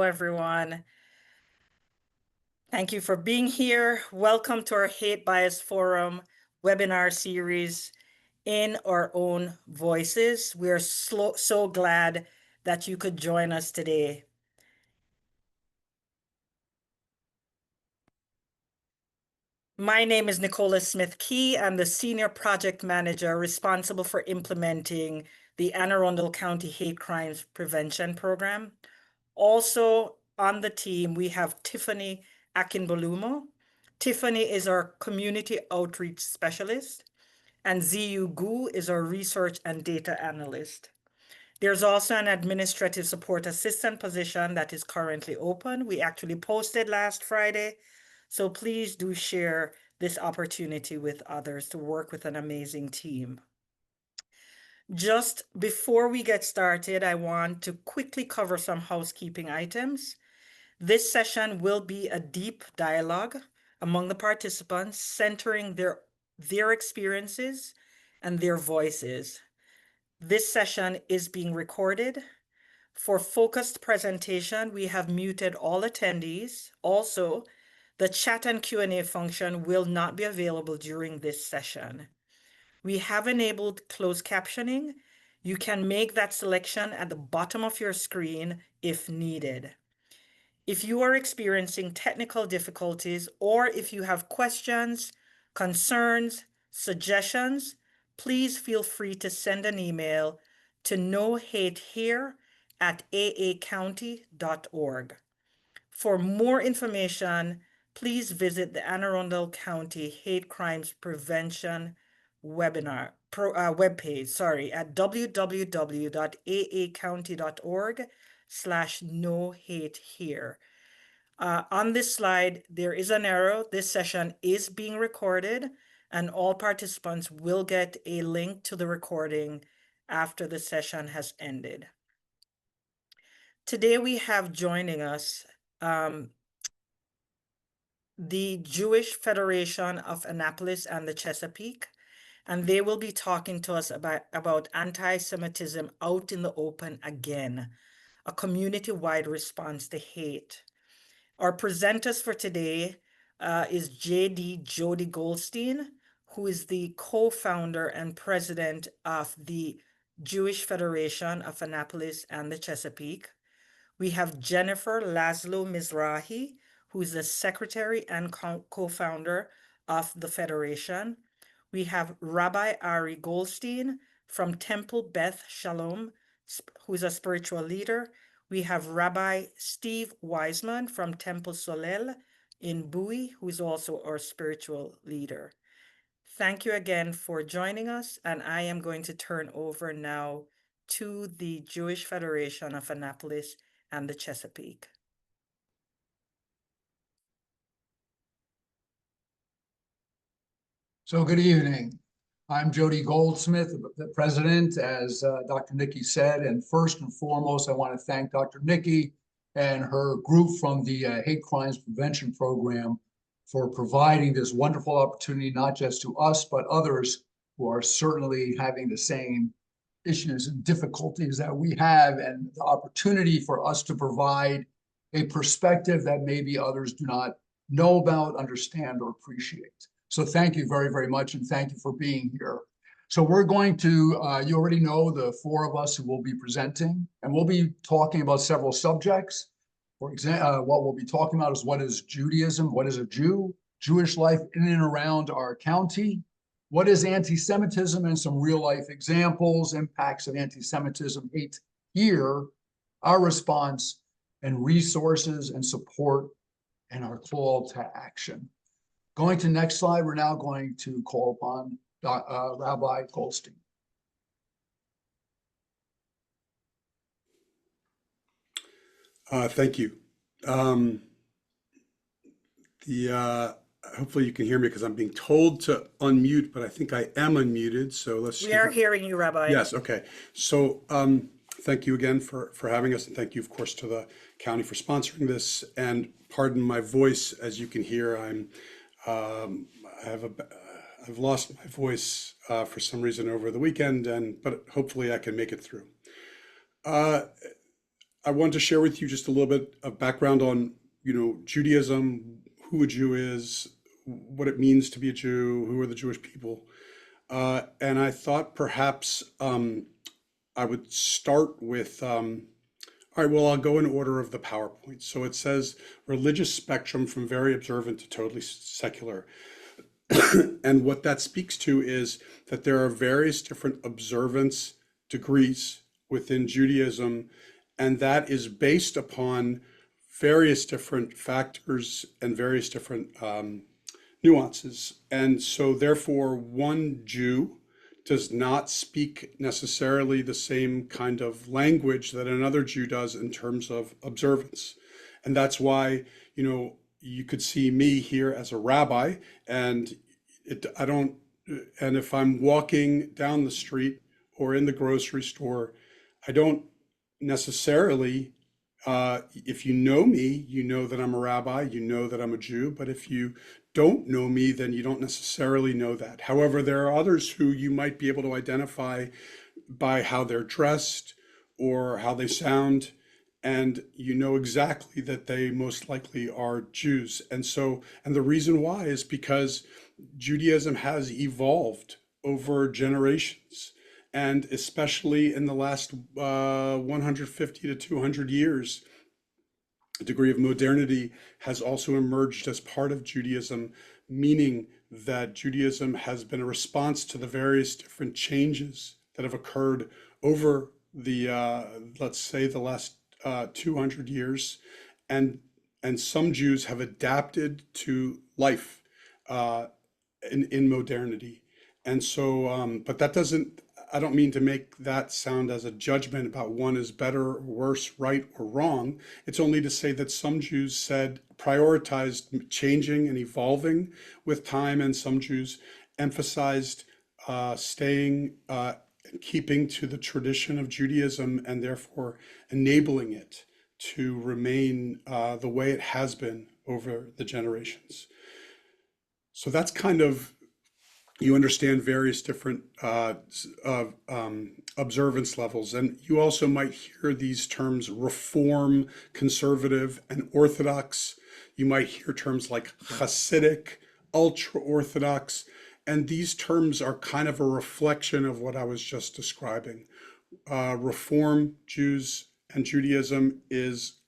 everyone. Thank you for being here. Welcome to our Hate Bias Forum webinar series, In Our Own Voices. We're so glad that you could join us today. My name is Nicola Smith-Key. I'm the Senior Project Manager responsible for implementing the Anne Arundel County Hate Crimes Prevention Program. Also on the team, we have Tiffany Akinbolumo. Tiffany is our Community Outreach Specialist, and Ziyu Gu is our Research and Data Analyst. There's also an Administrative Support Assistant position that is currently open. We actually posted last Friday, so please do share this opportunity with others to work with an amazing team. Just before we get started, I want to quickly cover some housekeeping items. This session will be a deep dialogue among the participants, centering their experiences and their voices. This session is being recorded. For focused presentation, we have muted all attendees. Also, the chat and Q&A function will not be available during this session. We have enabled closed captioning. You can make that selection at the bottom of your screen if needed. If you are experiencing technical difficulties or if you have questions, concerns, suggestions, please feel free to send an email to nohatehere@aacounty.org. For more information, please visit the Anne Arundel County Hate Crimes Prevention webpage, at www.aacounty.org/nohatehere. On this slide, there is an arrow. This session is being recorded, and all participants will get a link to the recording after the session has ended. Today we have joining us the Jewish Federation of Annapolis and the Chesapeake, and they will be talking to us about anti-Semitism out in the open again, a community-wide response to hate. Our presenters for today is J.D. Jody Goldstein, who is the co-founder and president of the Jewish Federation of Annapolis and the Chesapeake. We have Jennifer Laszlo Mizrahi, who is the secretary and co-founder of the Federation. We have Rabbi Ari Goldstein from Temple Beth Shalom, who is a spiritual leader. We have Rabbi Steve Wiseman from Temple Solel in Bowie, who is also our spiritual leader. Thank you again for joining us, and I am going to turn over now to the Jewish Federation of Annapolis and the Chesapeake. So good evening. I'm Jody Goldsmith, the president, as Dr. Nikki said, and first and foremost, I want to thank Dr. Nikki and her group from the Hate Crimes Prevention Program for providing this wonderful opportunity, not just to us, but others who are certainly having the same issues and difficulties that we have, and the opportunity for us to provide a perspective that maybe others do not know about, understand, or appreciate. So thank you very, very much, and thank you for being here. So we're going to, you already know the four of us who will be presenting, and we'll be talking about several subjects. For example, what we'll be talking about is what is Judaism, what is a Jew, Jewish life in and around our county, what is anti-Semitism, and some real-life examples, impacts of anti-Semitism, hate here, our response, and resources and support, and our call to action. Going to next slide, we're now going to call upon Rabbi Goldstein. Thank you. Hopefully you can hear me because I'm being told to unmute, but I think I am unmuted. So let's. We are hearing you, Rabbi. Yes. Okay. So thank you again for having us, and thank you, of course, to the county for sponsoring this. And pardon my voice, as you can hear, I've lost my voice for some reason over the weekend, but hopefully I can make it through. I want to share with you just a little bit of background on, Judaism, who a Jew is, what it means to be a Jew, who are the Jewish people. And I thought perhaps I would start with, all right, well, I'll go in order of the PowerPoint. So it says religious spectrum from very observant to totally secular. And what that speaks to is that there are various different observance degrees within Judaism, and that is based upon various different factors and various different nuances. And so therefore, one Jew does not speak necessarily the same kind of language that another Jew does in terms of observance. And that's why, you could see me here as a rabbi, and and if I'm walking down the street or in the grocery store, I don't necessarily, if you know me, you know that I'm a rabbi, you know that I'm a Jew, but if you don't know me, then you don't necessarily know that. However, there are others who you might be able to identify by how they're dressed or how they sound, and you know exactly that they most likely are Jews. And the reason why is because Judaism has evolved over generations, and especially in the last 150 to 200 years, a degree of modernity has also emerged as part of Judaism, meaning that Judaism has been a response to the various different changes that have occurred over the, let's say, the last 200 years. And some Jews have adapted to life in modernity. And so, but that doesn't, I don't mean to make that sound as a judgment about one is better or worse, right or wrong. It's only to say that some Jews prioritized changing and evolving with time, and some Jews emphasized staying and keeping to the tradition of Judaism, and therefore enabling it to remain the way it has been over the generations. So that's kind of, you understand various different observance levels. And you also might hear these terms Reform, Conservative, and Orthodox. You might hear terms like Hasidic, Ultra-Orthodox, and these terms are kind of a reflection of what I was just describing. Reform Jews and Judaism is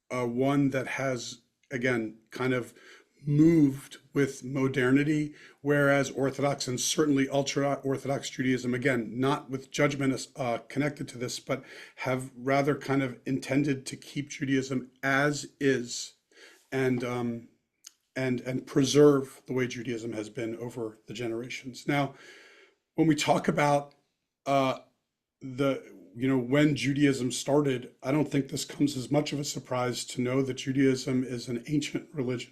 one that has, again, kind of moved with modernity, whereas Orthodox and certainly ultra-Orthodox Judaism, again, not with judgment connected to this, but have rather kind of intended to keep Judaism as is, and preserve the way Judaism has been over the generations. Now, when we talk about when Judaism started, I don't think this comes as much of a surprise to know that Judaism is an ancient religion.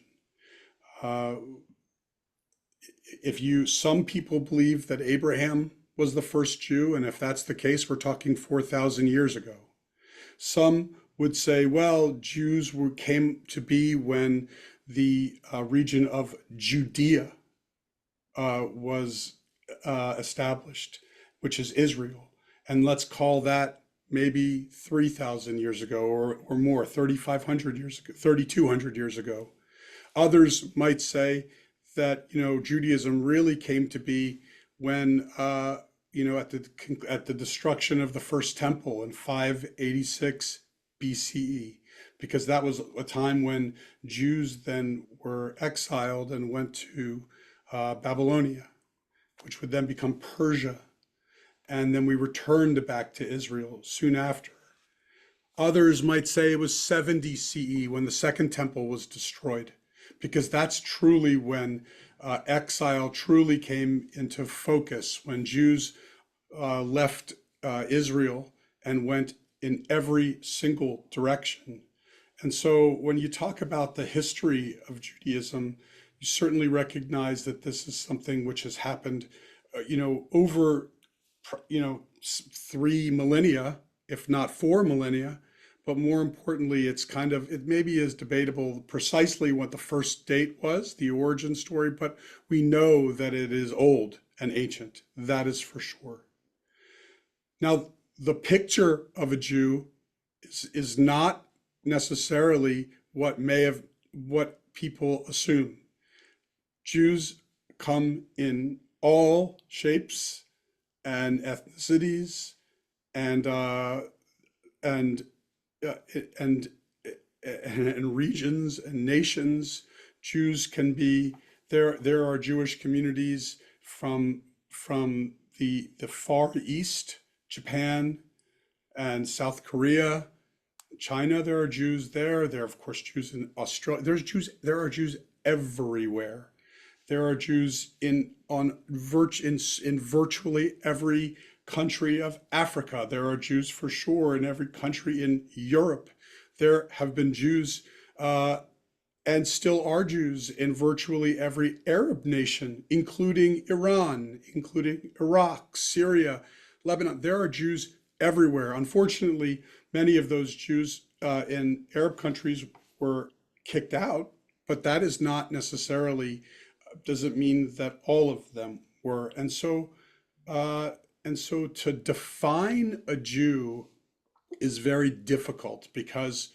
Some people believe that Abraham was the first Jew, and if that's the case, we're talking 4,000 years ago. Some would say, well, Jews came to be when the region of Judea was established, which is Israel. And let's call that maybe 3,000 years ago or more, 3,500 years ago, 3,200 years ago. Others might say that, Judaism really came to be when, at the destruction of the first temple in 586 BCE, because that was a time when Jews then were exiled and went to Babylonia, which would then become Persia. And then we returned back to Israel soon after. Others might say it was 70 CE when the second temple was destroyed, because that's truly when exile truly came into focus, when Jews left Israel and went in every single direction. And so when you talk about the history of Judaism, you certainly recognize that this is something which has happened, over, 3 millennia, if not 4 millennia. But more importantly, it maybe is debatable precisely what the first date was, the origin story, but we know that it is old and ancient. That is for sure. Now, the picture of a Jew is not necessarily what people assume. Jews come in all shapes and ethnicities and and uh, and and regions and nations. Jews can be there. There are Jewish communities from the Far East, Japan and South Korea, China. There are Jews there. There are, of course, Jews in Australia. There are Jews everywhere. There are Jews in virtually every country of Africa. There are Jews for sure in every country in Europe. There have been Jews and still are Jews in virtually every Arab nation, including Iran, including Iraq, Syria, Lebanon. There are Jews everywhere. Unfortunately, many of those Jews in Arab countries were kicked out, but that is not necessarily, doesn't mean that all of them were. And so to define a Jew is very difficult, because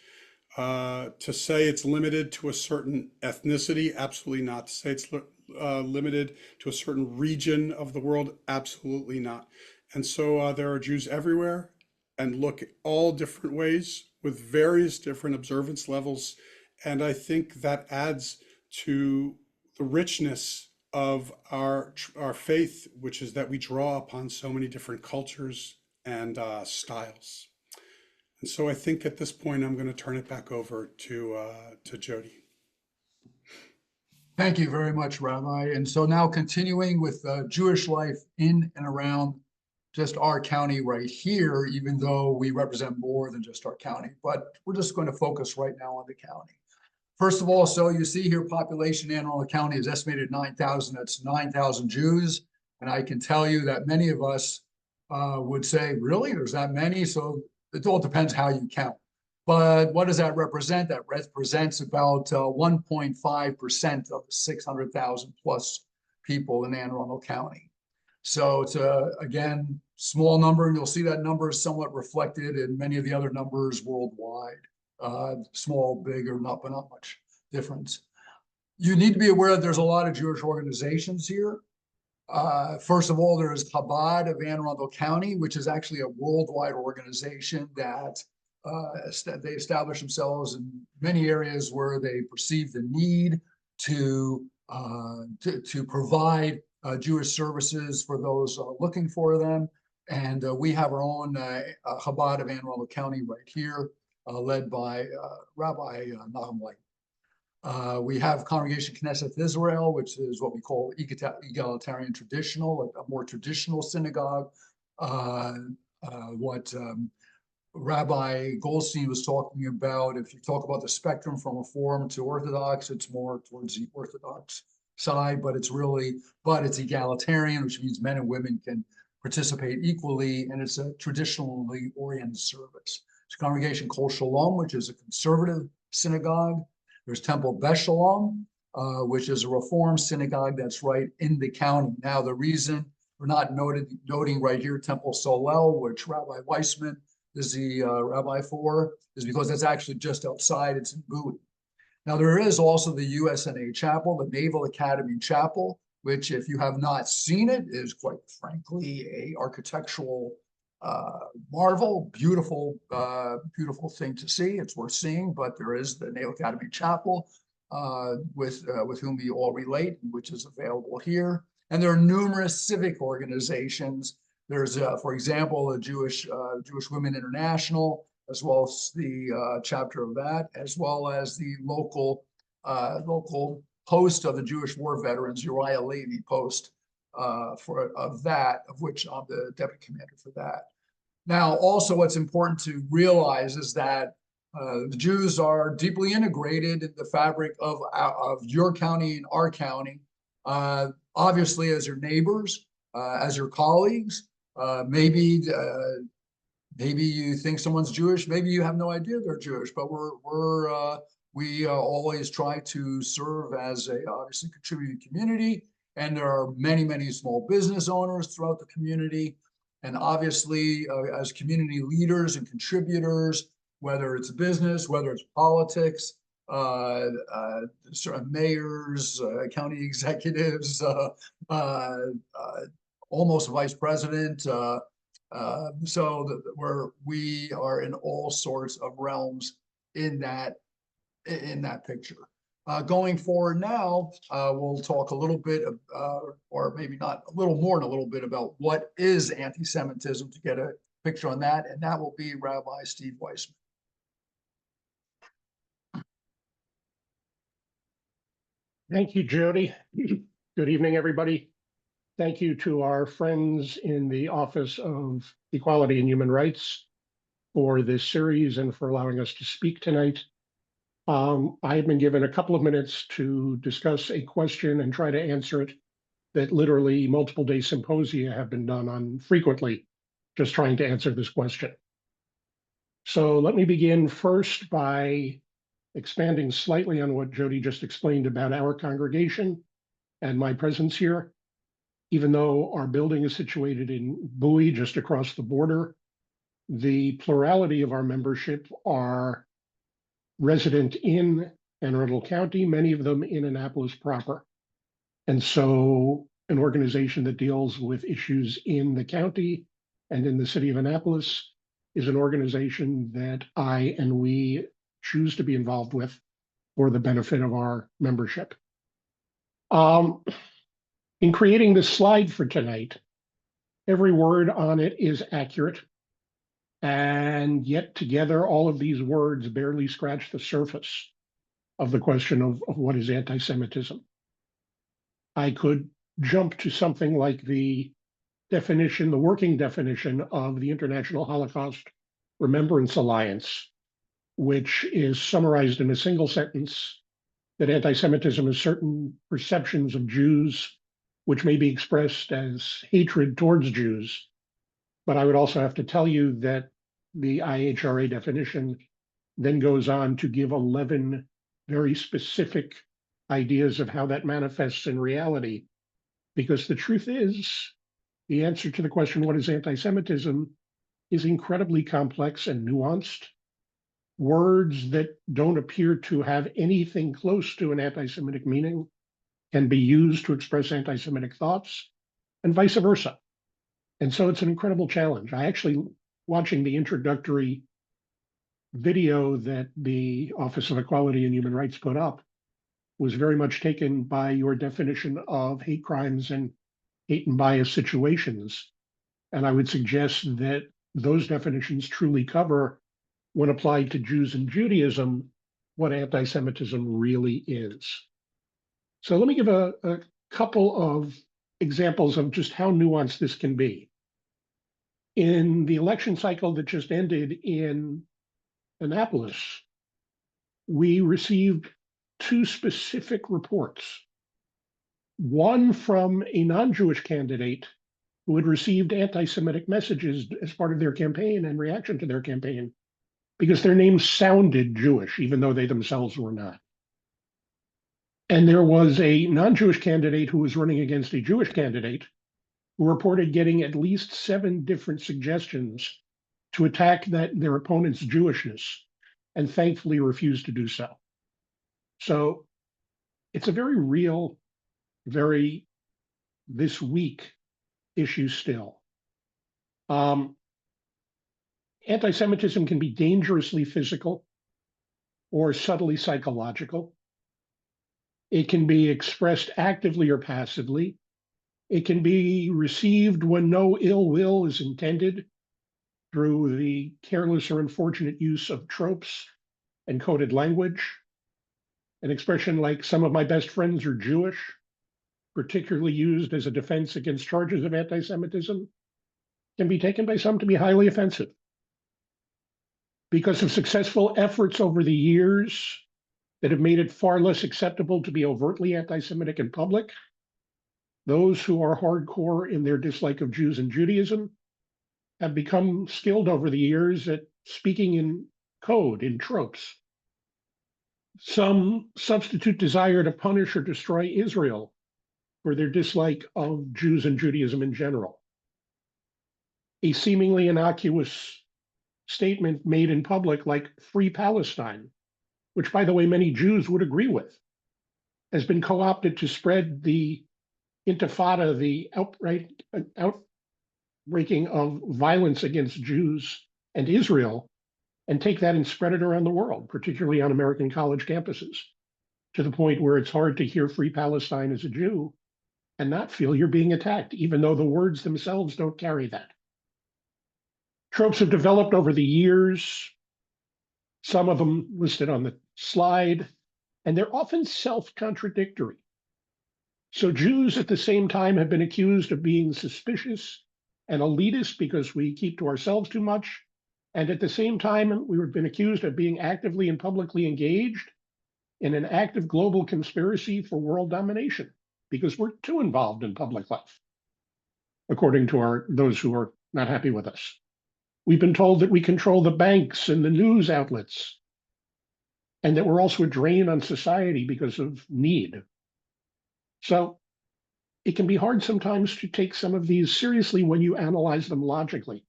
to say it's limited to a certain ethnicity, absolutely not. To say it's limited to a certain region of the world, absolutely not. And so there are Jews everywhere, and look all different ways with various different observance levels. And I think that adds to the richness of our faith, which is that we draw upon so many different cultures and styles. And so I think at this point, I'm going to turn it back over to Jody. Thank you very much, Rabbi. And so now continuing with Jewish life in and around just our county right here, even though we represent more than just our county, but we're just going to focus right now on the county. First of all, so you see here, population in Anne Arundel County is estimated 9,000. That's 9,000 Jews. And I can tell you that many of us would say, really, there's that many? So it all depends how you count. But what does that represent? That represents about 1.5% of the 600,000 plus people in Anne Arundel County. So it's again, small number, and you'll see that number is somewhat reflected in many of the other numbers worldwide. Small, big, or not, but not much difference. You need to be aware that there's a lot of Jewish organizations here. First of all, there is Chabad of Anne Arundel County, which is actually a worldwide organization that they establish themselves in many areas where they perceive the need to provide Jewish services for those looking for them. And we have our own Chabad of Anne Arundel County right here, led by Rabbi Nahum Light. We have Congregation Knesset Israel, which is what we call egalitarian traditional, a more traditional synagogue. What Rabbi Goldstein was talking about, if you talk about the spectrum from Reform to Orthodox, it's more towards the Orthodox side, but it's egalitarian, which means men and women can participate equally, and it's a traditionally oriented service. It's Congregation Kol Shalom, which is a conservative synagogue. There's Temple Beth Shalom, which is a Reform synagogue that's right in the county. Now, the reason we're not noting right here Temple Solel, which Rabbi Weissman is the rabbi for, is because that's actually just outside. It's in Bowie. Now, there is also the USNA Chapel, the Naval Academy Chapel, which, if you have not seen it, is quite frankly a architectural marvel, beautiful thing to see. It's worth seeing. But there is the Naval Academy Chapel, with whom we all relate, which is available here. And there are numerous civic organizations. There's, for example, the Jewish Women International, as well as the chapter of that, as well as the local post of the Jewish war veterans, Uriah Levy post of which I'm the deputy commander for that. Now, also what's important to realize is that the Jews are deeply integrated in the fabric of your county and our county, obviously as your neighbors, as your colleagues. Maybe you think someone's Jewish, maybe you have no idea they're Jewish, but we always try to serve as a obviously contributing community, and there are many small business owners throughout the community, and obviously as community leaders and contributors, whether it's business, whether it's politics, sort of mayors, county executives, almost vice president. We are in all sorts of realms in that picture. Going forward now, we'll talk a little bit, or maybe not a little more, and a little bit about what is anti-Semitism to get a picture on that, and that will be Rabbi Steve Weissman. Thank you, Jody. Good evening, everybody. Thank you to our friends in the Office of Equality and Human Rights for this series and for allowing us to speak tonight. I have been given a couple of minutes to discuss a question and try to answer it that literally multiple day symposia have been done on frequently, just trying to answer this question. So let me begin first by expanding slightly on what Jody just explained about our congregation and my presence here. Even though our building is situated in Bowie, just across the border, the plurality of our membership are resident in Anne Arundel County, many of them in Annapolis proper. And so an organization that deals with issues in the county and in the city of Annapolis is an organization that I and we choose to be involved with for the benefit of our membership. In creating this slide for tonight, every word on it is accurate, and yet together all of these words barely scratch the surface of the question of what is anti-Semitism. I could jump to something like the definition, the working definition of the International Holocaust Remembrance Alliance, which is summarized in a single sentence that anti-Semitism is certain perceptions of Jews which may be expressed as hatred towards Jews. But I would also have to tell you that the IHRA definition then goes on to give 11 very specific ideas of how that manifests in reality. Because the truth is, the answer to the question, what is anti-Semitism, is incredibly complex and nuanced. Words that don't appear to have anything close to an anti-Semitic meaning can be used to express anti-Semitic thoughts, and vice versa. And so it's an incredible challenge. I actually, watching the introductory video that the Office of Equality and Human Rights put up, was very much taken by your definition of hate crimes and hate and bias situations. And I would suggest that those definitions truly cover, when applied to Jews and Judaism, what anti-Semitism really is. So let me give a couple of examples of just how nuanced this can be. In the election cycle that just ended in Annapolis, we received two specific reports. One from a non-Jewish candidate who had received anti-Semitic messages as part of their campaign and reaction to their campaign because their names sounded Jewish, even though they themselves were not. And there was a non-Jewish candidate who was running against a Jewish candidate who reported getting at least 7 different suggestions to attack their opponent's Jewishness, and thankfully refused to do so. So it's a very real, very this week issue still. Anti-Semitism can be dangerously physical or subtly psychological. It can be expressed actively or passively. It can be received when no ill will is intended through the careless or unfortunate use of tropes and coded language. An expression like "some of my best friends are Jewish," particularly used as a defense against charges of anti-Semitism, can be taken by some to be highly offensive. Because of successful efforts over the years that have made it far less acceptable to be overtly anti-Semitic in public, those who are hardcore in their dislike of Jews and Judaism have become skilled over the years at speaking in code, in tropes. Some substitute desire to punish or destroy Israel for their dislike of Jews and Judaism in general. A seemingly innocuous statement made in public like Free Palestine, which, by the way, many Jews would agree with, has been co-opted to spread the intifada, the outbreaking of violence against Jews and Israel, and take that and spread it around the world, particularly on American college campuses, to the point where it's hard to hear Free Palestine as a Jew and not feel you're being attacked, even though the words themselves don't carry that. Tropes have developed over the years, some of them listed on the slide, and they're often self-contradictory. So Jews at the same time have been accused of being suspicious and elitist because we keep to ourselves too much. And at the same time, we've been accused of being actively and publicly engaged in an active global conspiracy for world domination because we're too involved in public life, according to those who are not happy with us. We've been told that we control the banks and the news outlets, and that we're also a drain on society because of need. So it can be hard sometimes to take some of these seriously when you analyze them logically.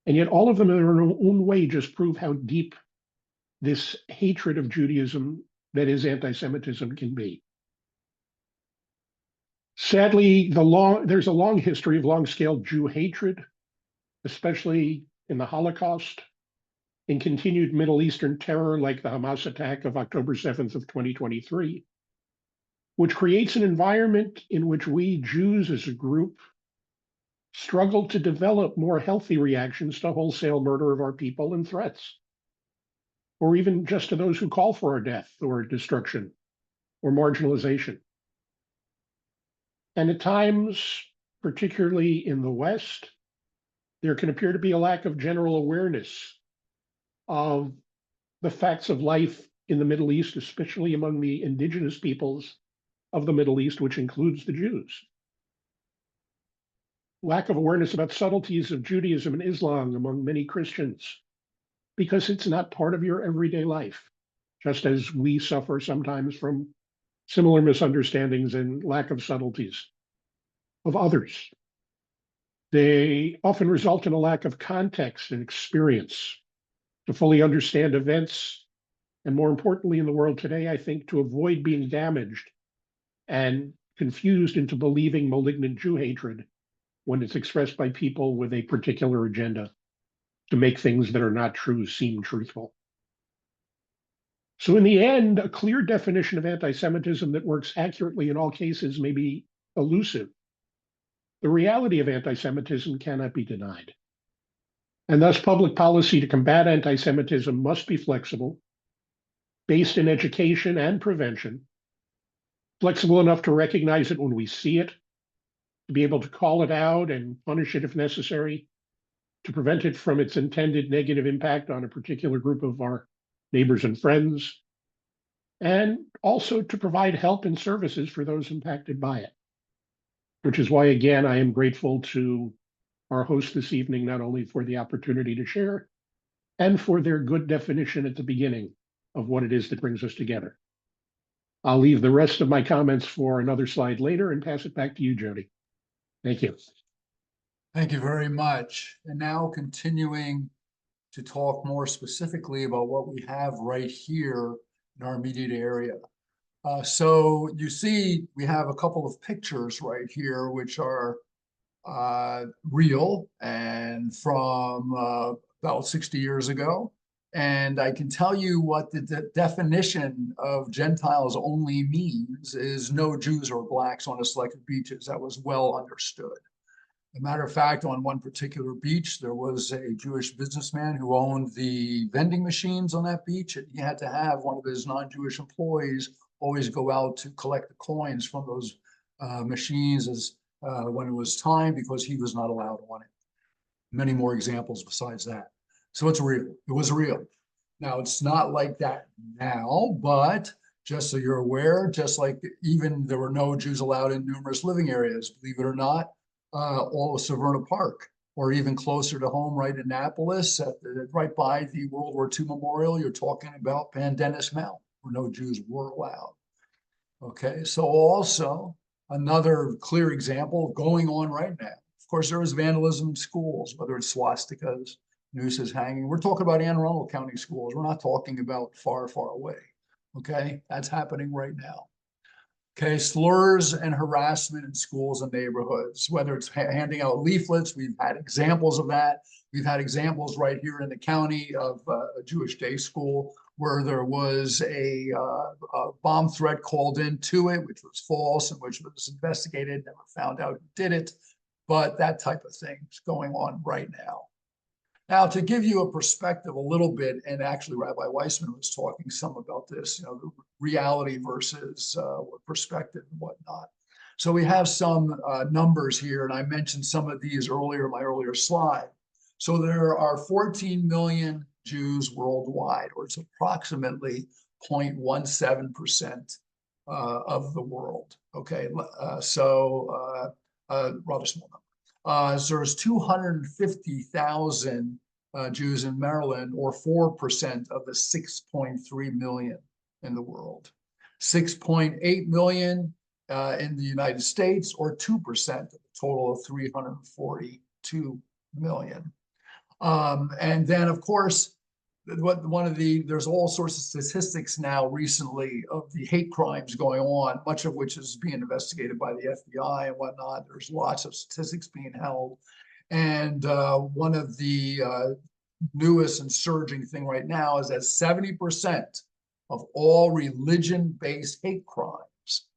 And yet all of them in their own way just prove how deep this hatred of Judaism that is anti-Semitism can be. Sadly, there's a long history of long-scale Jew hatred, especially in the Holocaust, in continued Middle Eastern terror like the Hamas attack of October 7th of 2023, which creates an environment in which we Jews as a group struggle to develop more healthy reactions to wholesale murder of our people and threats, or even just to those who call for our death or destruction or marginalization. And at times, particularly in the West, there can appear to be a lack of general awareness of the facts of life in the Middle East, especially among the indigenous peoples of the Middle East, which includes the Jews. Lack of awareness about subtleties of Judaism and Islam among many Christians, because it's not part of your everyday life, just as we suffer sometimes from similar misunderstandings and lack of subtleties of others. They often result in a lack of context and experience to fully understand events, and more importantly in the world today, I think, to avoid being damaged and confused into believing malignant Jew hatred when it's expressed by people with a particular agenda to make things that are not true seem truthful. So in the end, a clear definition of anti-Semitism that works accurately in all cases may be elusive. The reality of anti-Semitism cannot be denied. And thus public policy to combat anti-Semitism must be flexible, based in education and prevention, flexible enough to recognize it when we see it, to be able to call it out and punish it if necessary, to prevent it from its intended negative impact on a particular group of our neighbors and friends, and also to provide help and services for those impacted by it. Which is why, again, I am grateful to our host this evening, not only for the opportunity to share, and for their good definition at the beginning of what it is that brings us together. I'll leave the rest of my comments for another slide later and pass it back to you, Jody. Thank you. Thank you very much. And now continuing to talk more specifically about what we have right here in our immediate area. So you see, we have a couple of pictures right here, which are real and from about 60 years ago. And I can tell you what the definition of Gentiles only means is no Jews or blacks on the selected beaches. That was well understood. As a matter of fact, on one particular beach, there was a Jewish businessman who owned the vending machines on that beach, and he had to have one of his non-Jewish employees always go out to collect the coins from those machines as when it was time, because he was not allowed on it. Many more examples besides that. So it's real. It was real. Now, it's not like that now, but just so you're aware, just like even there were no Jews allowed in numerous living areas, believe it or not, all of Severna Park, or even closer to home, right in Annapolis, right by the World War II Memorial, you're talking about Pendennis Mount, where no Jews were allowed. Okay, so also another clear example going on right now. Of course, there is vandalism in schools, whether it's swastikas, noose is hanging. We're talking about Anne Arundel County schools. We're not talking about far, far away. Okay, that's happening right now. Okay, slurs and harassment in schools and neighborhoods, whether it's handing out leaflets, we've had examples of that. We've had examples right here in the county of a Jewish day school where there was a bomb threat called into it, which was false and which was investigated, never found out who did it. But that type of thing is going on right now. Now, to give you a perspective a little bit, and actually Rabbi Weissman was talking some about this, the reality versus perspective and whatnot. So we have some numbers here, and I mentioned some of these earlier in my earlier slide. So there are 14 million Jews worldwide, or it's approximately 0.17% of the world. Okay, so rather small number. So there's 250,000 Jews in Maryland, or 4% of the 6.3 million in the world. 6.8 million in the United States, or 2% of the total of 342 million. And then, of course, there's all sorts of statistics now recently of the hate crimes going on, much of which is being investigated by the FBI and whatnot. There's lots of statistics being held. And one of the newest and surging thing right now is that 70% of all religion-based hate crimes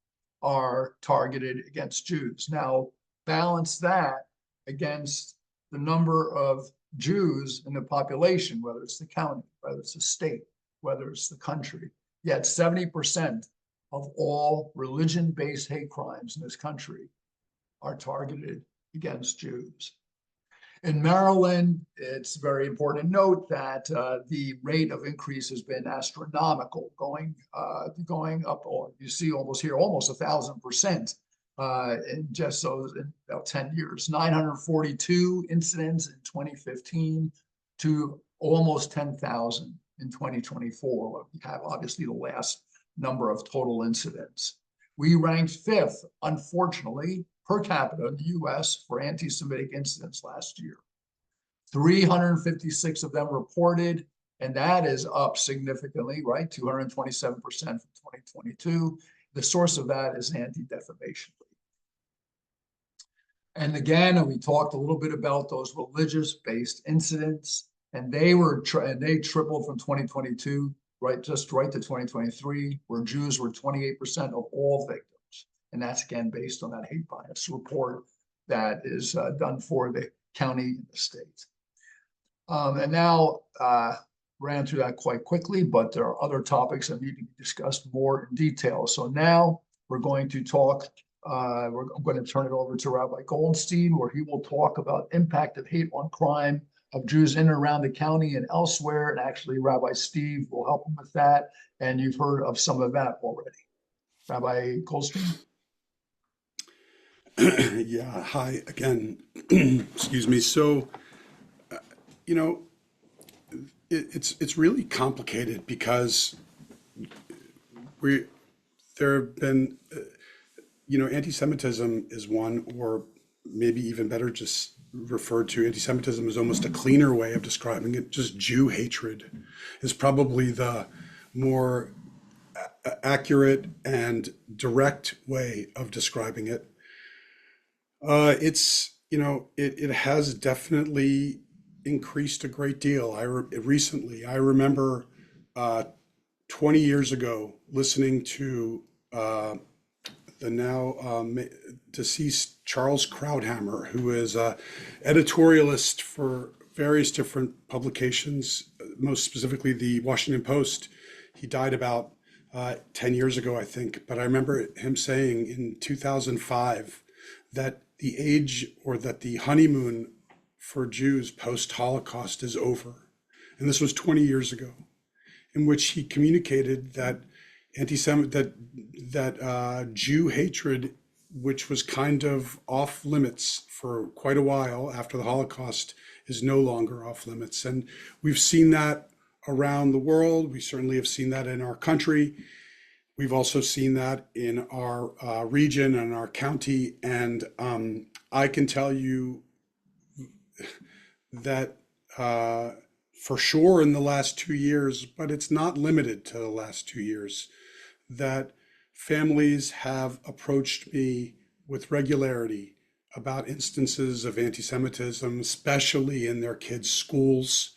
are targeted against Jews. Now, balance that against the number of Jews in the population, whether it's the county, whether it's the state, whether it's the country. Yet 70% of all religion-based hate crimes in this country are targeted against Jews. In Maryland, it's very important to note that the rate of increase has been astronomical, going up, or you see almost 1,000%. In just those in about 10 years, 942 incidents in 2015 to almost 10,000 in 2024. We have obviously the last number of total incidents. We ranked 5th, unfortunately, per capita in the US for anti-Semitic incidents last year. 356 of them reported, and that is up significantly, right? 227% from 2022. The source of that is Anti-Defamation League. And again, we talked a little bit about those religious-based incidents, and they tripled from 2022, right to 2023, where Jews were 28% of all victims. And that's again based on that hate bias report that is done for the county and the state. And now, ran through that quite quickly, but there are other topics that need to be discussed more in detail. So now we're going to talk, I'm going to turn it over to Rabbi Goldstein, where he will talk about impact of hate on crime of Jews in and around the county and elsewhere. And actually, Rabbi Steve will help him with that. And you've heard of some of that already. Rabbi Goldstein. Yeah, hi again. Excuse me. So, it's really complicated because there have been, anti-Semitism is one, or maybe even better, just referred to anti-Semitism as almost a cleaner way of describing it. Just Jew hatred is probably the more accurate and direct way of describing it. It has definitely increased a great deal. Recently, I remember 20 years ago listening to the now deceased Charles Krauthammer, who is an editorialist for various different publications, most specifically the Washington Post. He died about 10 years ago, I think, but I remember him saying in 2005 that the age, or that the honeymoon for Jews post-Holocaust is over. And this was 20 years ago, in which he communicated that Jew hatred, which was kind of off limits for quite a while after the Holocaust, is no longer off limits. And we've seen that around the world. We certainly have seen that in our country. We've also seen that in our region and our county. And I can tell you that for sure in the last 2 years, but it's not limited to the last 2 years, that families have approached me with regularity about instances of anti-Semitism, especially in their kids' schools.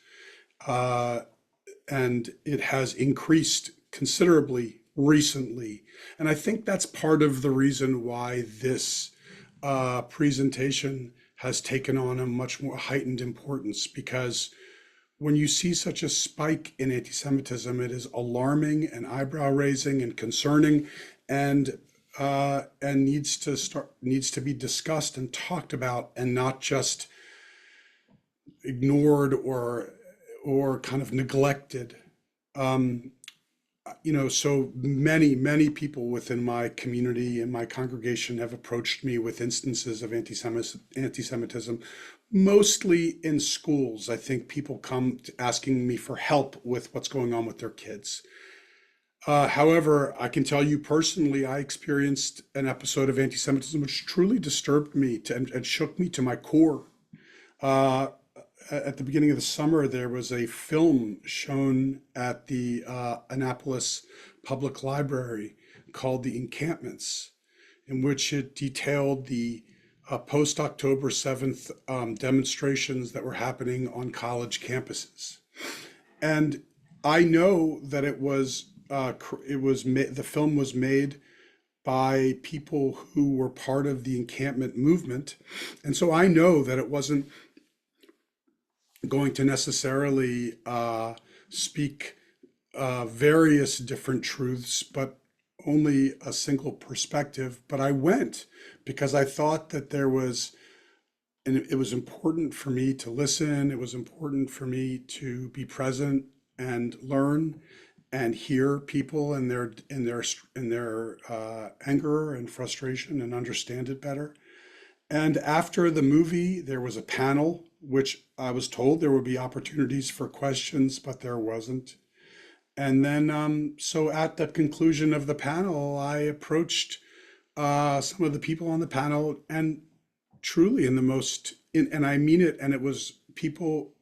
And it has increased considerably recently. And I think that's part of the reason why this presentation has taken on a much more heightened importance, because when you see such a spike in anti-Semitism, it is alarming and eyebrow raising and concerning, and needs to be discussed and talked about, and not just ignored or kind of neglected. So many people within my community and my congregation have approached me with instances of anti-Semitism, mostly in schools. I think people come asking me for help with what's going on with their kids. However, I can tell you personally, I experienced an episode of anti-Semitism which truly disturbed me and shook me to my core. At the beginning of the summer, there was a film shown at the Annapolis Public Library called The Encampments, in which it detailed the post-October 7th demonstrations that were happening on college campuses. And I know that the film was made by people who were part of the encampment movement. And so I know that it wasn't going to necessarily speak various different truths, but only a single perspective. But I went because I thought that and it was important for me to listen. It was important for me to be present and learn and hear people in their anger and frustration, and understand it better. And after the movie, there was a panel, which I was told there would be opportunities for questions, but there wasn't. And then, so at the conclusion of the panel, I approached some of the people on the panel, and truly and I mean it, and it was people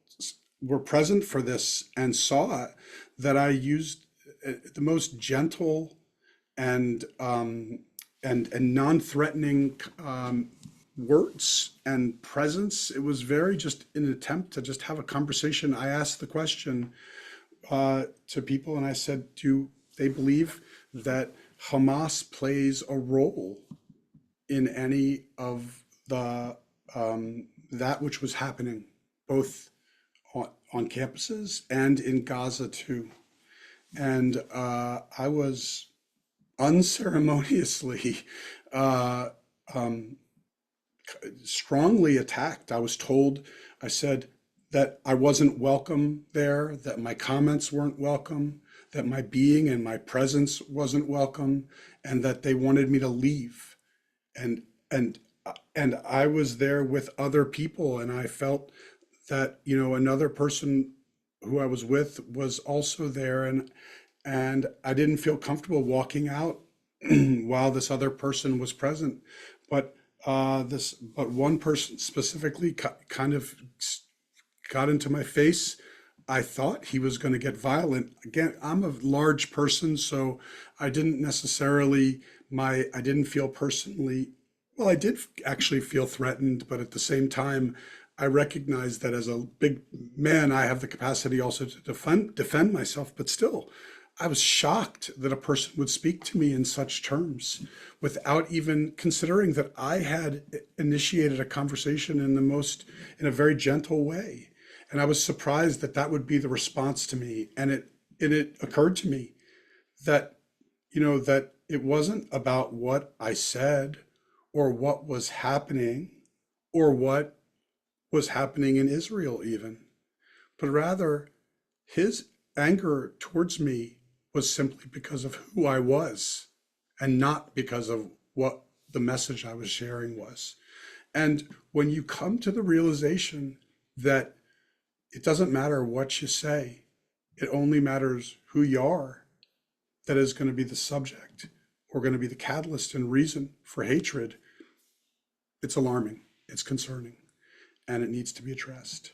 were present for this and saw it, that I used the most gentle and non-threatening words and presence. It was very just an attempt to just have a conversation. I asked the question to people, and I said, do they believe that Hamas plays a role in any of the that which was happening, both on campuses and in Gaza too? And I was unceremoniously strongly attacked. I said that I wasn't welcome there, that my comments weren't welcome, that my being and my presence wasn't welcome, and that they wanted me to leave. And I was there with other people, and I felt that, another person who I was with was also there, and I didn't feel comfortable walking out while this other person was present. But one person specifically kind of got into my face. I thought he was going to get violent. Again, I'm a large person, so I didn't feel personally, well, I did actually feel threatened, but at the same time, I recognized that as a big man, I have the capacity also to defend myself, but still, I was shocked that a person would speak to me in such terms without even considering that I had initiated a conversation in a very gentle way. And I was surprised that that would be the response to me. And it occurred to me that, that it wasn't about what I said or what was happening or what was happening in Israel even, but rather his anger towards me was simply because of who I was and not because of what the message I was sharing was. And when you come to the realization that it doesn't matter what you say, it only matters who you are, that is going to be the subject or going to be the catalyst and reason for hatred, it's alarming, it's concerning, and it needs to be addressed.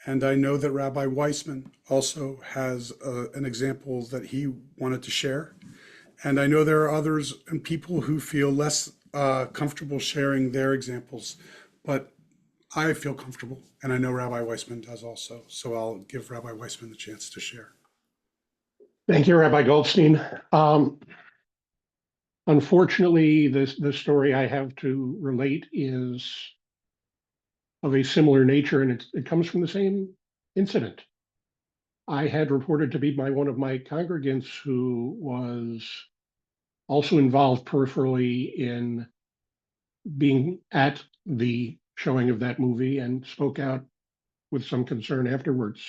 And I know that Rabbi Weissman also has an example that he wanted to share. And I know there are others and people who feel less comfortable sharing their examples, but I feel comfortable, and I know Rabbi Weissman does also. So I'll give Rabbi Weissman the chance to share. Thank you, Rabbi Goldstein. Unfortunately, the story I have to relate is of a similar nature, and it comes from the same incident. I had reported to be one of my congregants who was also involved peripherally in being at the showing of that movie and spoke out with some concern afterwards,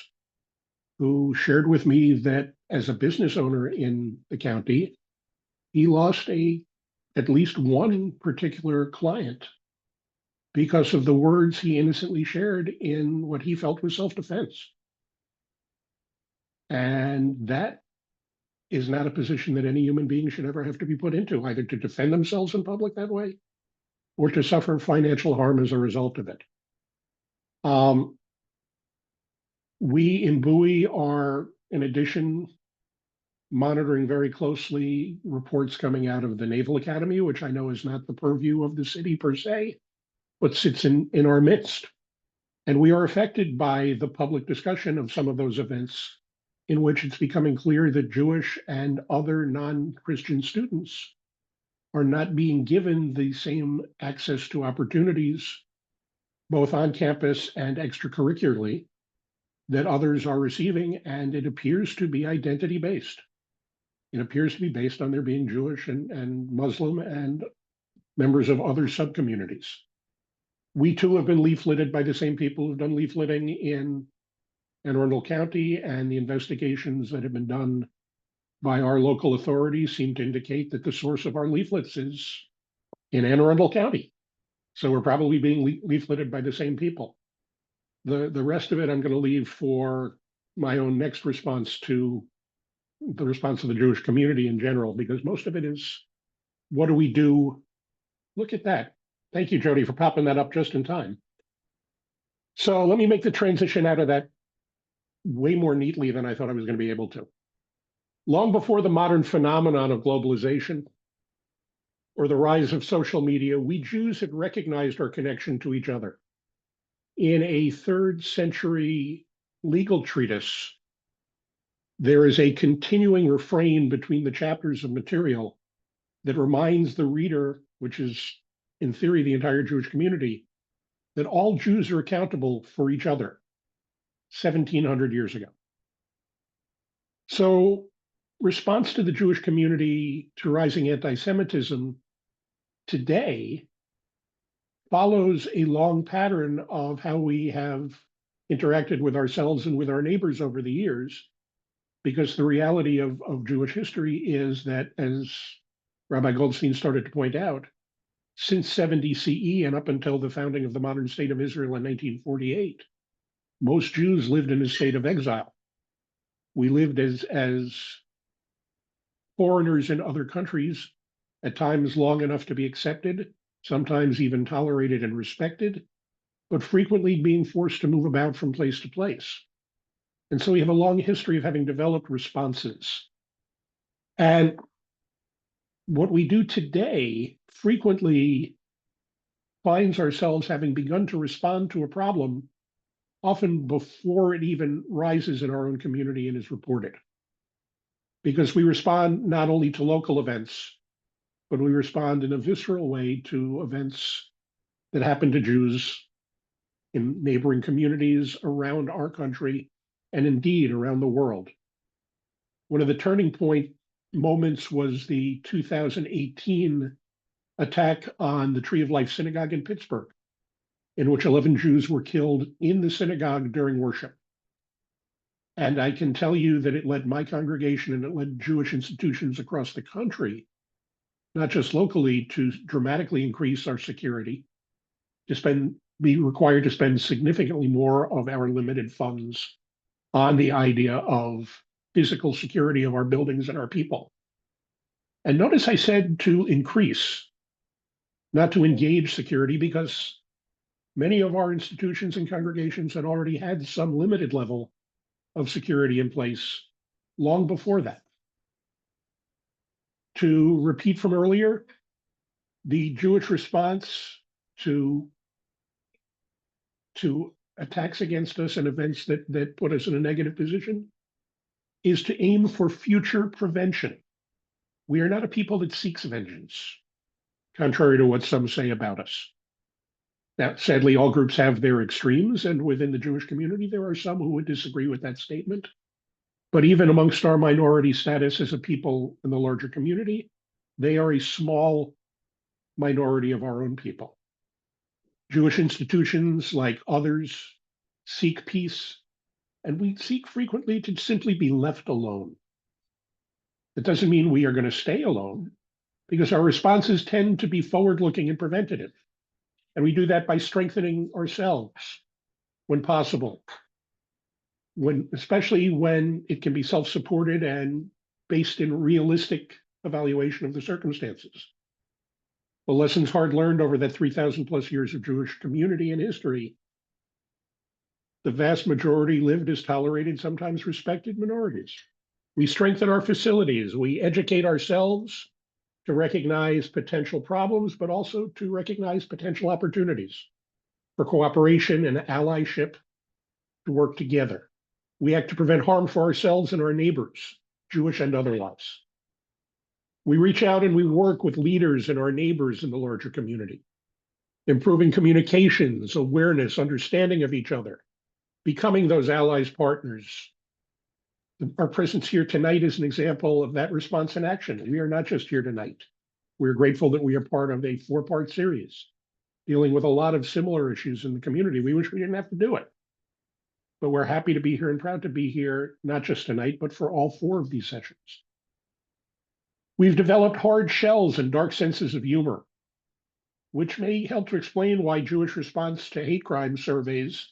who shared with me that as a business owner in the county, he lost at least one particular client because of the words he innocently shared in what he felt was self-defense. And that is not a position that any human being should ever have to be put into, either to defend themselves in public that way or to suffer financial harm as a result of it. We in Bowie are, in addition, monitoring very closely reports coming out of the Naval Academy, which I know is not the purview of the city per se, but sits in our midst. And we are affected by the public discussion of some of those events in which it's becoming clear that Jewish and other non-Christian students are not being given the same access to opportunities, both on campus and extracurricularly, that others are receiving, and it appears to be identity-based. It appears to be based on their being Jewish and Muslim and members of other subcommunities. We too have been leafleted by the same people who've done leafleting in Anne Arundel County, and the investigations that have been done by our local authorities seem to indicate that the source of our leaflets is in Anne Arundel County. So we're probably being leafleted by the same people. The rest of it I'm going to leave for my own next response to the response of the Jewish community in general, because most of it is, what do we do? Look at that. Thank you, Jody, for popping that up just in time. So let me make the transition out of that way more neatly than I thought I was going to be able to. Long before the modern phenomenon of globalization or the rise of social media, we Jews had recognized our connection to each other. In a 3rd century legal treatise, there is a continuing refrain between the chapters of material that reminds the reader, which is in theory the entire Jewish community, that all Jews are accountable for each other 1,700 years ago. So, response to the Jewish community to rising anti-Semitism today follows a long pattern of how we have interacted with ourselves and with our neighbors over the years, because the reality of Jewish history is that, as Rabbi Goldstein started to point out, since 70 CE and up until the founding of the modern state of Israel in 1948, most Jews lived in a state of exile. We lived as foreigners in other countries, at times long enough to be accepted, sometimes even tolerated and respected, but frequently being forced to move about from place to place. And so we have a long history of having developed responses. And what we do today frequently finds ourselves having begun to respond to a problem often before it even rises in our own community and is reported. Because we respond not only to local events, but we respond in a visceral way to events that happen to Jews in neighboring communities around our country and indeed around the world. One of the turning point moments was the 2018 attack on the Tree of Life Synagogue in Pittsburgh, in which 11 Jews were killed in the synagogue during worship. And I can tell you that it led my congregation and it led Jewish institutions across the country, not just locally, to dramatically increase our security, to be required to spend significantly more of our limited funds on the idea of physical security of our buildings and our people. And notice I said to increase, not to engage security, because Many of our institutions and congregations had already had some limited level of security in place long before that. To repeat from earlier, the Jewish response to attacks against us and events that put us in a negative position is to aim for future prevention. We are not a people that seeks vengeance, contrary to what some say about us. Now, sadly, all groups have their extremes, and within the Jewish community, there are some who would disagree with that statement. But even amongst our minority status as a people in the larger community, they are a small minority of our own people. Jewish institutions, like others, seek peace, and we seek frequently to simply be left alone. It doesn't mean we are going to stay alone, because our responses tend to be forward-looking and preventative. And we do that by strengthening ourselves when possible, especially when it can be self-supported and based in realistic evaluation of the circumstances. The lessons hard learned over that 3,000 plus years of Jewish community and history, the vast majority lived as tolerated, sometimes respected minorities. We strengthen our facilities, we educate ourselves to recognize potential problems, but also to recognize potential opportunities for cooperation and allyship to work together. We act to prevent harm for ourselves and our neighbors, Jewish and otherwise. We reach out and we work with leaders and our neighbors in the larger community, improving communications, awareness, understanding of each other, becoming those allies, partners. Our presence here tonight is an example of that response in action. We are not just here tonight. We're grateful that we are part of a 4-part series dealing with a lot of similar issues in the community. We wish we didn't have to do it, but we're happy to be here and proud to be here, not just tonight, but for all 4 of these sessions. We've developed hard shells and dark senses of humor, which may help to explain why Jewish response to hate crime surveys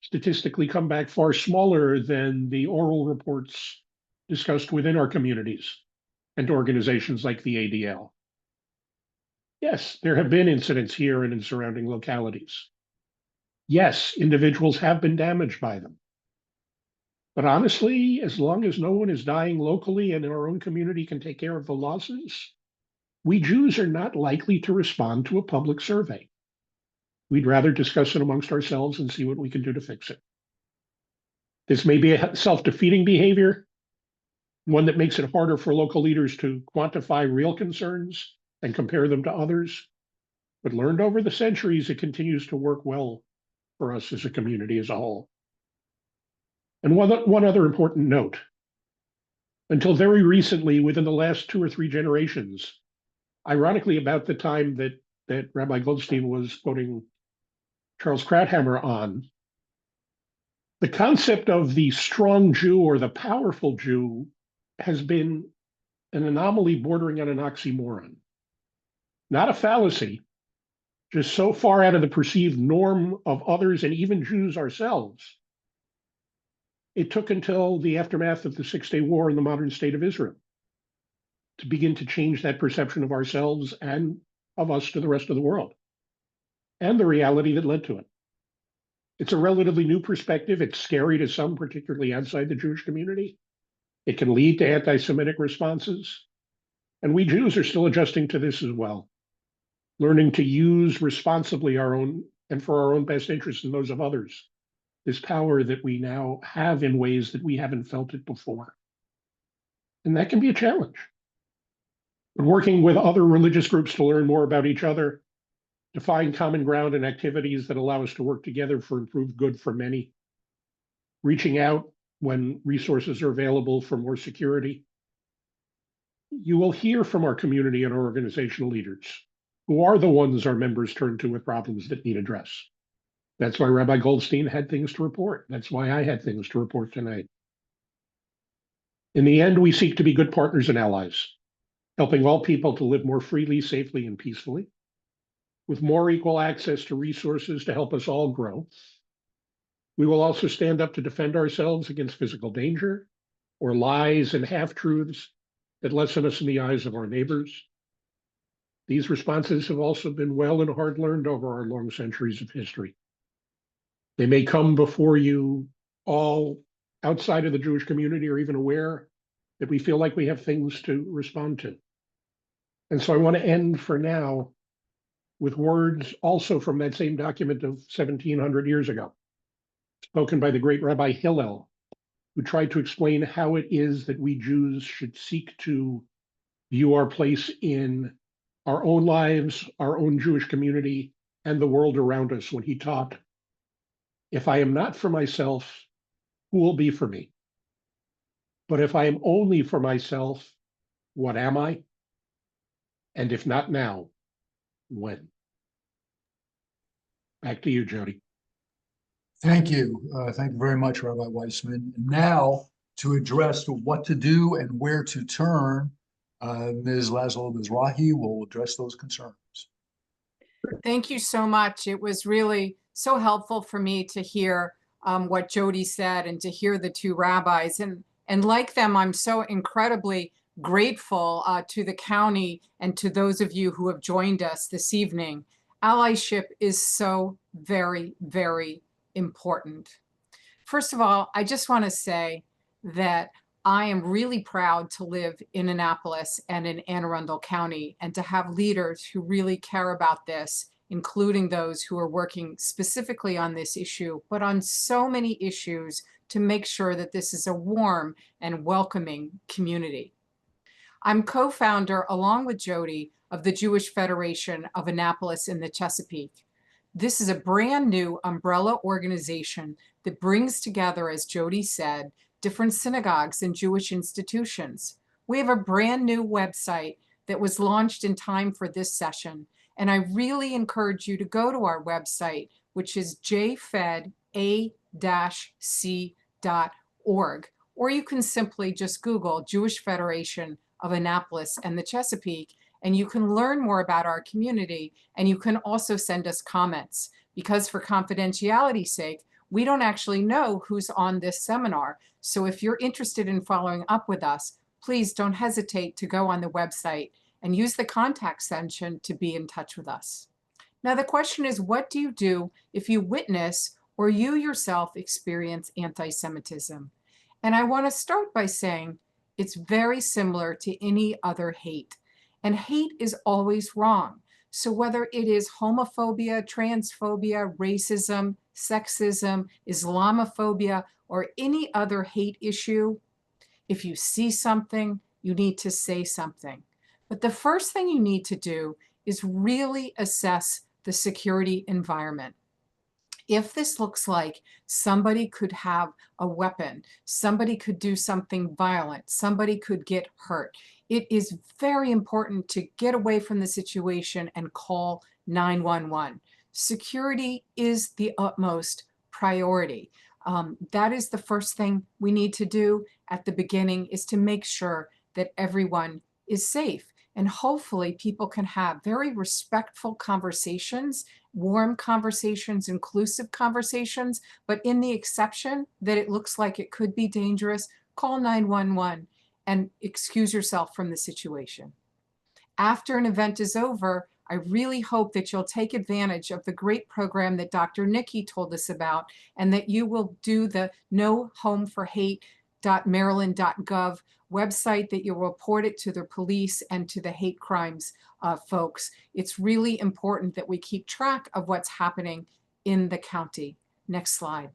statistically come back far smaller than the oral reports discussed within our communities and organizations like the ADL. Yes, there have been incidents here and in surrounding localities. Yes, individuals have been damaged by them. But honestly, as long as no one is dying locally and in our own community can take care of the losses, we Jews are not likely to respond to a public survey. We'd rather discuss it amongst ourselves and see what we can do to fix it. This may be a self-defeating behavior, one that makes it harder for local leaders to quantify real concerns and compare them to others. But learned over the centuries, it continues to work well for us as a community as a whole. And one other important note. Until very recently, within the last 2 or 3 generations, ironically about the time that Rabbi Goldstein was quoting Charles Krauthammer on, the concept of the strong Jew or the powerful Jew has been an anomaly bordering on an oxymoron. Not a fallacy, just so far out of the perceived norm of others and even Jews ourselves. It took until the aftermath of the 6-Day War in the modern state of Israel to begin to change that perception of ourselves and of us to the rest of the world, and the reality that led to it. It's a relatively new perspective. It's scary to some, particularly outside the Jewish community. It can lead to anti-Semitic responses. And we Jews are still adjusting to this as well, learning to use responsibly our own and for our own best interests and those of others, this power that we now have in ways that we haven't felt it before. And that can be a challenge. We're working with other religious groups to learn more about each other, to find common ground and activities that allow us to work together for improved good for many, reaching out when resources are available for more security. You will hear from our community and our organizational leaders, who are the ones our members turn to with problems that need address. That's why Rabbi Goldstein had things to report. That's why I had things to report tonight. In the end, we seek to be good partners and allies, helping all people to live more freely, safely, and peacefully, with more equal access to resources to help us all grow. We will also stand up to defend ourselves against physical danger or lies and half-truths that lessen us in the eyes of our neighbors. These responses have also been well and hard learned over our long centuries of history. They may come before you all outside of the Jewish community or even aware that we feel like we have things to respond to. And so I want to end for now with words also from that same document of 1700 years ago, spoken by the great Rabbi Hillel, who tried to explain how it is that we Jews should seek to view our place in our own lives, our own Jewish community, and the world around us when he taught, "If I am not for myself, who will be for me? But if I am only for myself, what am I? And if not now, when?" Back to you, Jody. Thank you. Thank you very much, Rabbi Weissman. And now, to address what to do and where to turn, Ms. Laszlo Mizrahi will address those concerns. Thank you so much. It was really so helpful for me to hear what Jody said and to hear the two rabbis. And like them, I'm so incredibly grateful to the county and to those of you who have joined us this evening. Allyship is so very, very important. First of all, I just want to say that I am really proud to live in Annapolis and in Anne Arundel County and to have leaders who really care about this, including those who are working specifically on this issue, but on so many issues to make sure that this is a warm and welcoming community. I'm co-founder, along with Jody, of the Jewish Federation of Annapolis in the Chesapeake. This is a brand new umbrella organization that brings together, as Jody said, different synagogues and Jewish institutions. We have a brand new website that was launched in time for this session, and I really encourage you to go to our website, which is JFedA-C.org, or you can simply just Google Jewish Federation of Annapolis and the Chesapeake, and you can learn more about our community, and you can also send us comments, because for confidentiality's sake, we don't actually know who's on this seminar. So if you're interested in following up with us, please don't hesitate to go on the website and use the contact section to be in touch with us. Now, the question is, what do you do if you witness or you yourself experience anti-Semitism? And I want to start by saying it's very similar to any other hate. And hate is always wrong. So whether it is homophobia, transphobia, racism, sexism, Islamophobia, or any other hate issue, if you see something, you need to say something. But the first thing you need to do is really assess the security environment. If this looks like somebody could have a weapon, somebody could do something violent, somebody could get hurt, it is very important to get away from the situation and call 911. Security is the utmost priority. That is the first thing we need to do at the beginning, is to make sure that everyone is safe. And hopefully people can have very respectful conversations, warm conversations, inclusive conversations, but in the exception that it looks like it could be dangerous, call 911 and excuse yourself from the situation. After an event is over, I really hope that you'll take advantage of the great program that Dr. Nikki told us about, and that you will do the nohomeforhate.maryland.gov website, that you'll report it to the police and to the hate crimes folks. It's really important that we keep track of what's happening in the county. Next slide.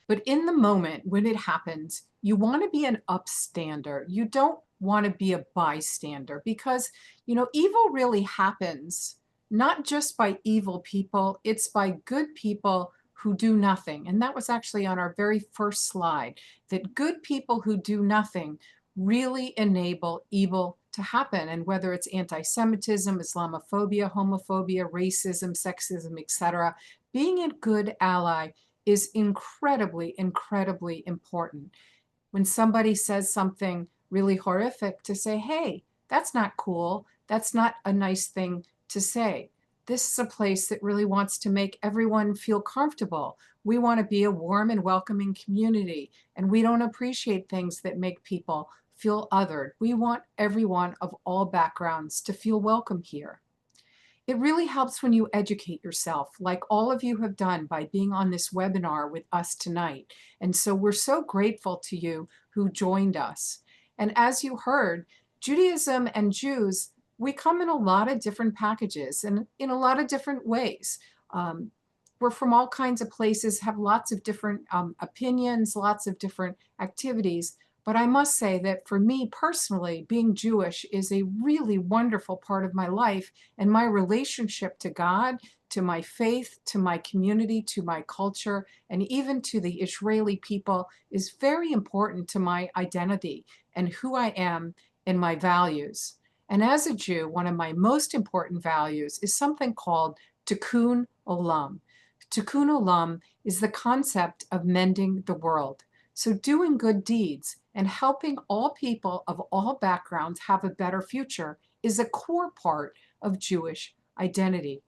But in the moment when it happens, you want to be an upstander. You don't want to be a bystander, because, you know, evil really happens not just by evil people, it's by good people who do nothing. And that was actually on our very first slide, that good people who do nothing really enable evil to happen. And whether it's anti-Semitism, Islamophobia, homophobia, racism, sexism, etc., being a good ally is incredibly, incredibly important. When somebody says something really horrific, to say, hey, that's not cool. That's not a nice thing to say. This is a place that really wants to make everyone feel comfortable. We want to be a warm and welcoming community, and we don't appreciate things that make people feel othered. We want everyone of all backgrounds to feel welcome here. It really helps when you educate yourself, like all of you have done by being on this webinar with us tonight. And so we're so grateful to you who joined us. And as you heard, Judaism and Jews, we come in a lot of different packages and in a lot of different ways. We're from all kinds of places, have lots of different opinions, lots of different activities. But I must say that for me personally, being Jewish is a really wonderful part of my life, and my relationship to God, to my faith, to my community, to my culture, and even to the Israeli people is very important to my identity and who I am and my values. And as a Jew, one of my most important values is something called tikkun olam. Tikkun olam is the concept of mending the world. So doing good deeds and helping all people of all backgrounds have a better future is a core part of Jewish identity.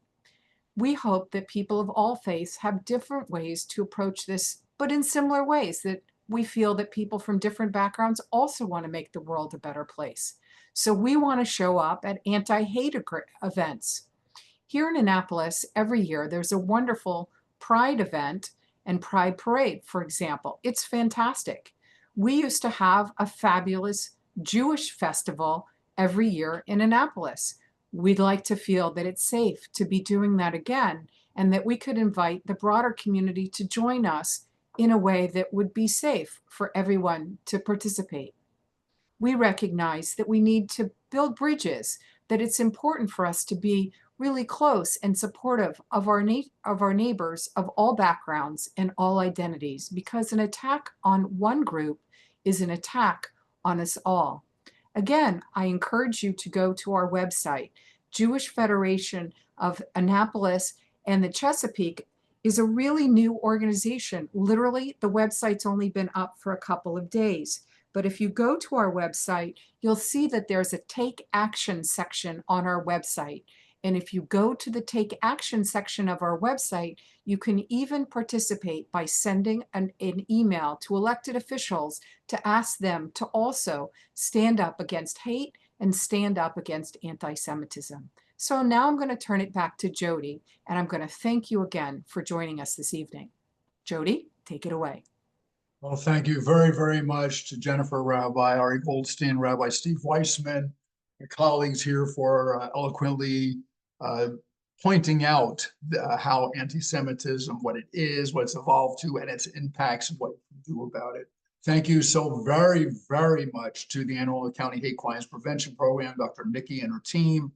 We hope that people of all faiths have different ways to approach this, but in similar ways that we feel that people from different backgrounds also want to make the world a better place. So we want to show up at anti-hate events. Here in Annapolis, every year there's a wonderful Pride event and Pride Parade, for example. It's fantastic. We used to have a fabulous Jewish festival every year in Annapolis. We'd like to feel that it's safe to be doing that again and that we could invite the broader community to join us in a way that would be safe for everyone to participate. We recognize that we need to build bridges, that it's important for us to be really close and supportive of our neighbors of all backgrounds and all identities, because an attack on one group is an attack on us all. Again, I encourage you to go to our website. Jewish Federation of Annapolis and the Chesapeake is a really new organization. Literally, the website's only been up for a couple of days. But if you go to our website, you'll see that there's a Take Action section on our website. And if you go to the Take Action section of our website, you can even participate by sending an email to elected officials to ask them to also stand up against hate and stand up against anti-Semitism. So now I'm going to turn it back to Jody, and I'm going to thank you again for joining us this evening. Jody, take it away. Well, thank you very, very much to Jennifer, Rabbi Ari Goldstein, Rabbi Steve Weissman, my colleagues here for eloquently pointing out how anti-Semitism, what it is, what it's evolved to, and its impacts and what you can do about it. Thank you so very, very much to the Anne Arundel County Hate Crimes Prevention Program, Dr. Nikki and her team,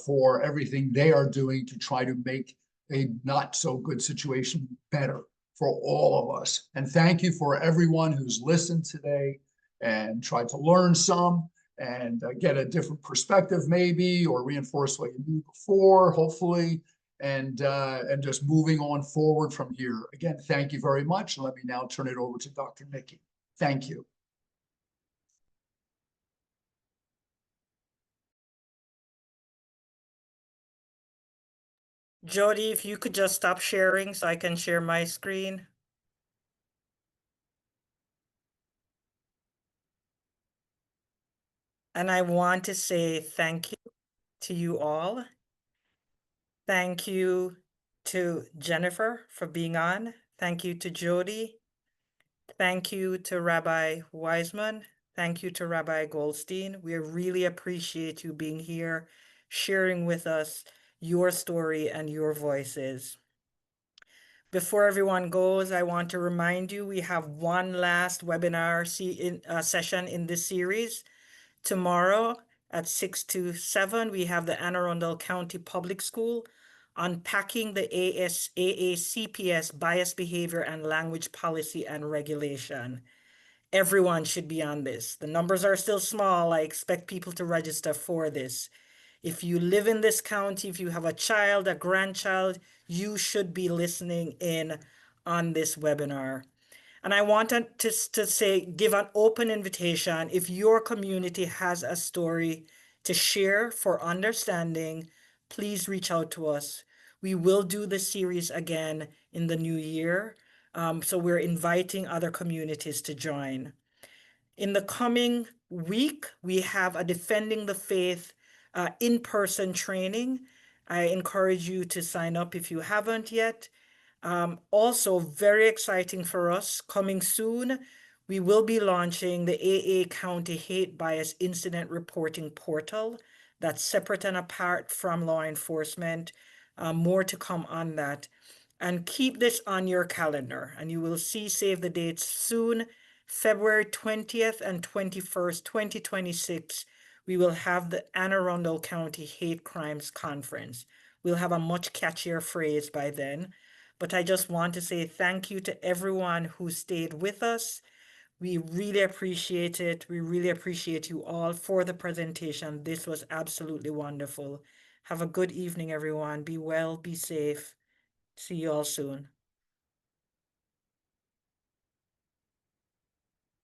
for everything they are doing to try to make a not so good situation better for all of us. And thank you for everyone who's listened today and tried to learn some and get a different perspective maybe, or reinforce what you knew before, hopefully, and just moving on forward from here. Again, thank you very much. And let me now turn it over to Dr. Nikki. Thank you. Jody, if you could just stop sharing so I can share my screen. And I want to say thank you to you all. Thank you to Jennifer for being on. Thank you to Jody. Thank you to Rabbi Weissman. Thank you to Rabbi Goldstein. We really appreciate you being here, sharing with us your story and your voices. Before everyone goes, I want to remind you we have one last webinar session in this series. Tomorrow at 6 to 7, we have the Anne Arundel County Public School unpacking the AACPS bias behavior and language policy and regulation. Everyone should be on this. The numbers are still small. I expect people to register for this. If you live in this county, if you have a child, a grandchild, you should be listening in on this webinar. And I wanted to say, give an open invitation. If your community has a story to share for understanding, please reach out to us. We will do this series again in the new year. So we're inviting other communities to join. In the coming week, we have a Defending the Faith in-person training. I encourage you to sign up if you haven't yet. Also, very exciting for us, coming soon, we will be launching the AA County Hate Bias Incident Reporting Portal. That's separate and apart from law enforcement. More to come on that. And keep this on your calendar, and you will see save the dates soon. February 20th and 21st, 2026, we will have the Anne Arundel County Hate Crimes Conference. We'll have a much catchier phrase by then. But I just want to say thank you to everyone who stayed with us. We really appreciate it. We really appreciate you all for the presentation. This was absolutely wonderful. Have a good evening, everyone. Be well, be safe. See you all soon.